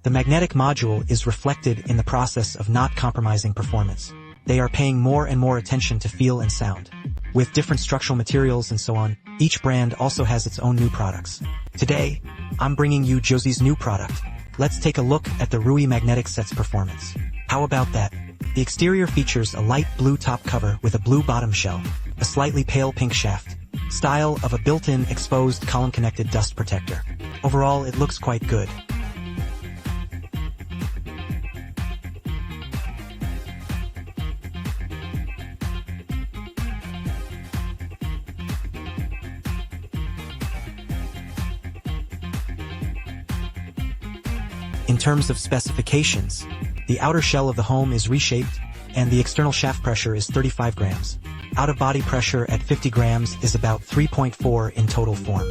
The magnetic module is reflected in the process of not compromising performance. They are paying more and more attention to feel and sound. With different structural materials and so on, each brand also has its own new products. Today, I'm bringing you Josie's new product. Let's take a look at the Rui Magnetic Set's performance. How about that? The exterior features a light blue top cover with a blue bottom shell, a slightly pale pink shaft, style of a built-in exposed column-connected dust protector. Overall, it looks quite good. In terms of specifications, the outer shell of the home is reshaped, and the external shaft pressure is 35 grams. Out-of-body pressure at 50 grams is about 3.4 in total form.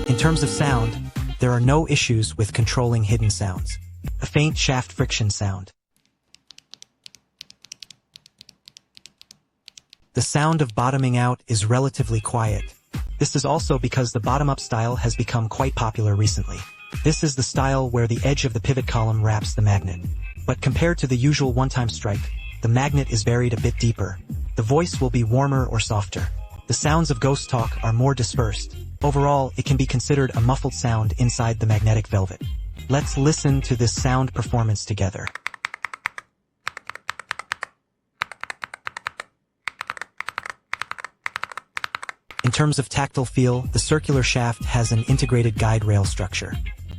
In terms of sound, there are no issues with controlling hidden sounds. A faint shaft friction sound. The sound of bottoming out is relatively quiet. This is also because the bottom-up style has become quite popular recently. This is the style where the edge of the pivot column wraps the magnet. But compared to the usual one-time strike, the magnet is buried a bit deeper. The voice will be warmer or softer. The sounds of ghost talk are more dispersed. Overall, it can be considered a muffled sound inside the magnetic velvet. Let's listen to this sound performance together. In terms of tactile feel, the circular shaft has an integrated guide rail structure.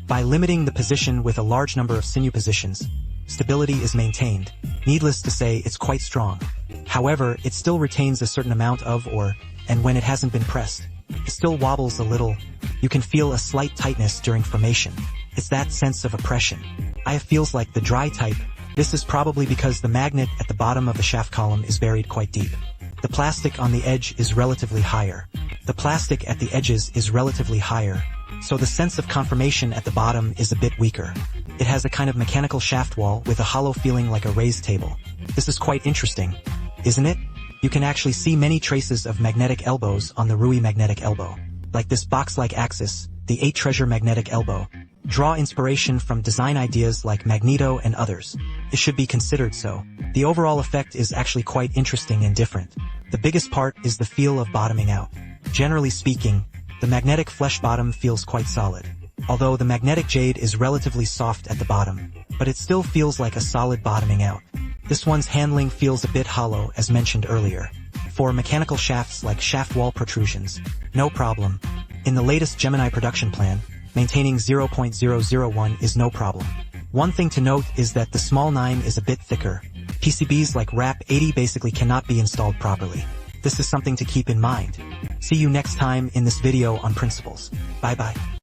By limiting the position with a large number of sinew positions, stability is maintained. Needless to say, it's quite strong. However, it still retains a certain amount of and when it hasn't been pressed, it still wobbles a little. You can feel a slight tightness during formation. It's that sense of oppression. It feels like the dry type. This is probably because the magnet at the bottom of the shaft column is buried quite deep. The plastic on the edge is relatively higher. The plastic at the edges is relatively higher, so the sense of conformation at the bottom is a bit weaker. It has a kind of mechanical shaft wall with a hollow feeling like a raised table. This is quite interesting, isn't it? You can actually see many traces of magnetic elbows on the Rui magnetic elbow. Like this box-like axis, the 8 treasure magnetic elbow. Draw inspiration from design ideas like Magneto and others. It should be considered so. The overall effect is actually quite interesting and different. The biggest part is the feel of bottoming out. Generally speaking, the magnetic flesh bottom feels quite solid. Although the magnetic jade is relatively soft at the bottom, but it still feels like a solid bottoming out. This one's handling feels a bit hollow, as mentioned earlier. For mechanical shafts like shaft wall protrusions, no problem. In the latest Gemini production plan, maintaining 0.001 is no problem. One thing to note is that the small 9 is a bit thicker. PCBs like RAP80 basically cannot be installed properly. This is something to keep in mind. See you next time in this video on principles. Bye bye.